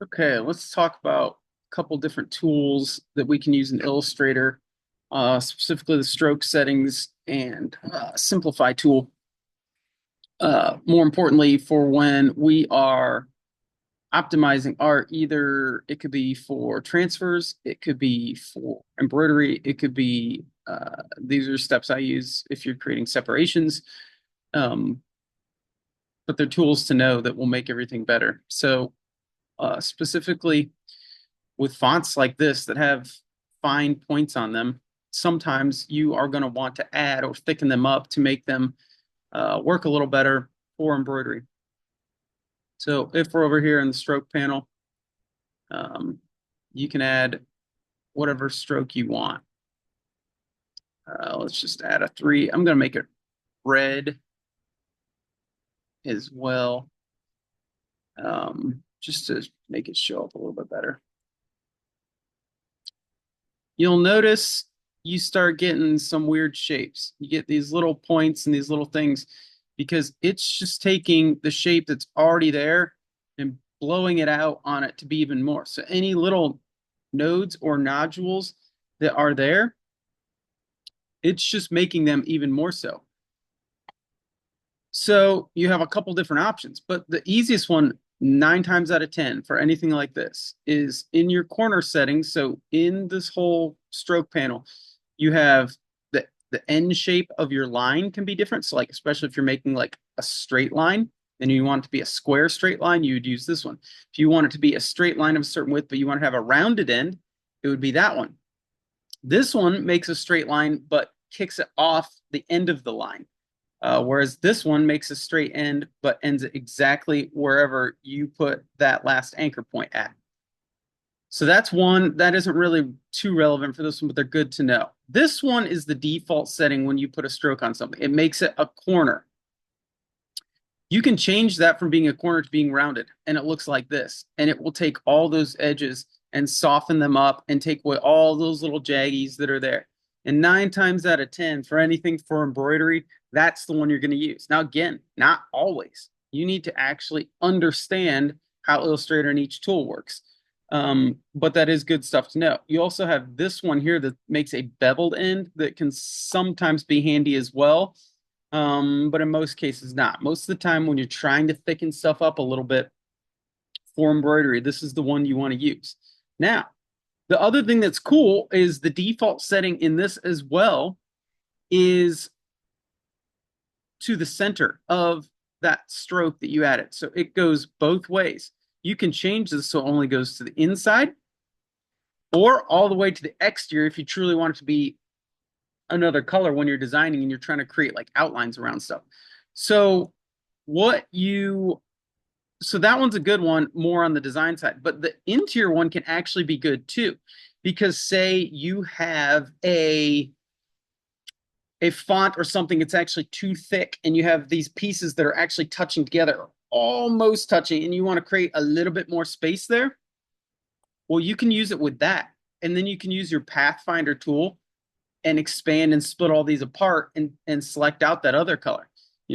Okay, let's talk about a couple different tools that we can use in Illustrator, specifically the stroke settings and simplify tool. More importantly, for when we are optimizing art, either it could be for transfers, it could be for embroidery, it could be these are steps I use if you're creating separations. Um, but they're tools to know that will make everything better. So specifically with fonts like this that have fine points on them, sometimes you are going to want to add or thicken them up to make them work a little better for embroidery. So if we're over here in the stroke panel, um, you can add whatever stroke you want. Let's just add a 3. I'm going to make it red as well, just to make it show up a little bit better. You'll notice you start getting some weird shapes. You get these little points and these little things because it's just taking the shape that's already there and blowing it out on it to be even more. So any little nodes or nodules that are there, it's just making them even more so. So you have a couple different options, but the easiest one, 9 times out of 10 for anything like this, is in your corner settings. So in this whole stroke panel, you have the end shape of your line can be different. So like especially if you're making like a straight line and you want it to be a square straight line, you would use this one. If you want it to be a straight line of a certain width, but you want to have a rounded end, it would be that one. This one makes a straight line, but kicks it off the end of the line. Whereas this one makes a straight end, but ends exactly wherever you put that last anchor point at. So that's one that isn't really too relevant for this one, but they're good to know. This one is the default setting when you put a stroke on something. It makes it a corner. You can change that from being a corner to being rounded, and it looks like this. And it will take all those edges and soften them up and take away all those little jaggies that are there. And 9 times out of 10, for anything for embroidery, that's the one you're going to use. Now, again, not always. You need to actually understand how Illustrator and each tool works. But that is good stuff to know. You also have this one here that makes a beveled end that can sometimes be handy as well, but in most cases not. Most of the time when you're trying to thicken stuff up a little bit for embroidery, this is the one you want to use. Now, the other thing that's cool is the default setting in this as well is to the center of that stroke that you added. So it goes both ways. You can change this so it only goes to the inside or all the way to the exterior if you truly want it to be another color when you're designing and you're trying to create like outlines around stuff. So what you so that one's a good one more on the design side, but the interior one can actually be good too. Because say you have a font or something that's actually too thick and you have these pieces that are actually touching together, almost touching, and you want to create a little bit more space there, well, you can use it with that. And then you can use your Pathfinder tool and expand and split all these apart and select out that other color.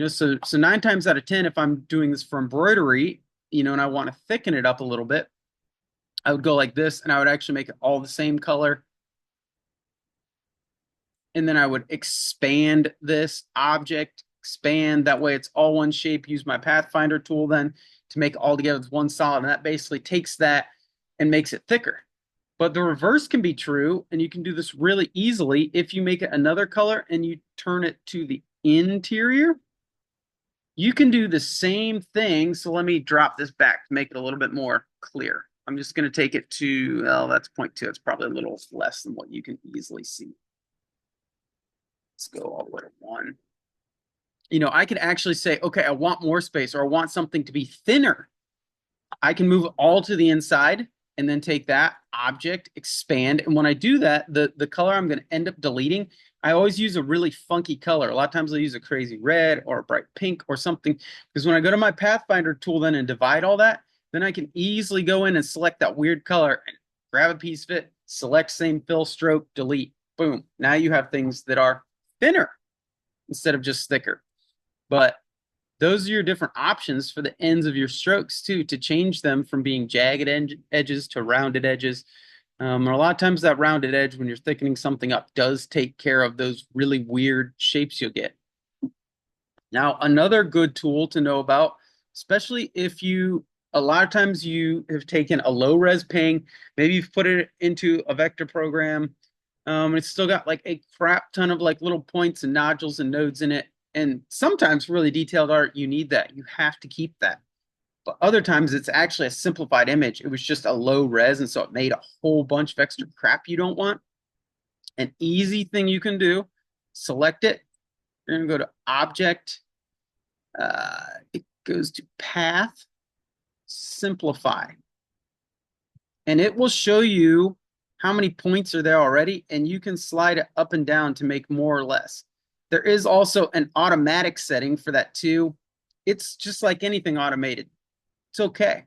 So 9 times out of 10, if I'm doing this for embroidery, and I want to thicken it up a little bit, I would go like this and I would actually make it all the same color. And then I would expand this object, expand that way it's all one shape, use my Pathfinder tool then to make it all together as one solid. And that basically takes that and makes it thicker. But the reverse can be true, and you can do this really easily if you make it another color and you turn it to the interior. You can do the same thing. So let me drop this back to make it a little bit more clear. I'm just going to take it to, well, that's 0.2. It's probably a little less than what you can easily see. Let's go all the way to 1. I could actually say, okay, I want more space or I want something to be thinner. I can move it all to the inside and then take that object, expand. And when I do that, the color I'm going to end up deleting, I always use a really funky color. A lot of times I use a crazy red or a bright pink or something. Because when I go to my Pathfinder tool then and divide all that, then I can easily go in and select that weird color and grab a piece of it, select same fill stroke, delete. Boom. Now you have things that are thinner instead of just thicker. But those are your different options for the ends of your strokes too, to change them from being jagged edges to rounded edges. And a lot of times that rounded edge, when you're thickening something up, does take care of those really weird shapes you'll get. Now, another good tool to know about, especially if a lot of times you have taken a low res painting, maybe you've put it into a vector program, it's still got like a crap ton of like little points and nodules and nodes in it. And sometimes really detailed art, you need that. You have to keep that. But other times it's actually a simplified image. It was just a low res, and so it made a whole bunch of extra crap you don't want. An easy thing you can do, select it. You're gonna go to Object. It goes to Path, Simplify, and it will show you how many points are there already, and you can slide it up and down to make more or less. There is also an automatic setting for that too. It's just like anything automated. It's okay.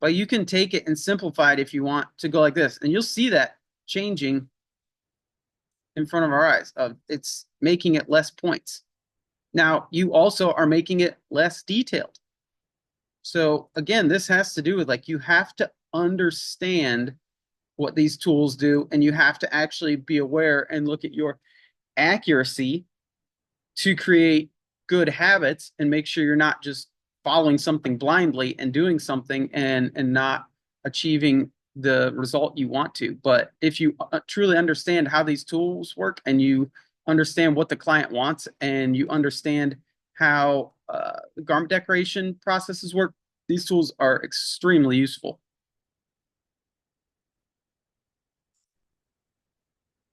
But you can take it and simplify it if you want to go like this. And you'll see that changing in front of our eyes. It's making it less points. Now, you also are making it less detailed. So again, this has to do with like you have to understand what these tools do, and you have to actually be aware and look at your accuracy to create good habits and make sure you're not just following something blindly and doing something and not achieving the result you want to. But if you truly understand how these tools work, and you understand what the client wants, and you understand how the garment decoration processes work, these tools are extremely useful.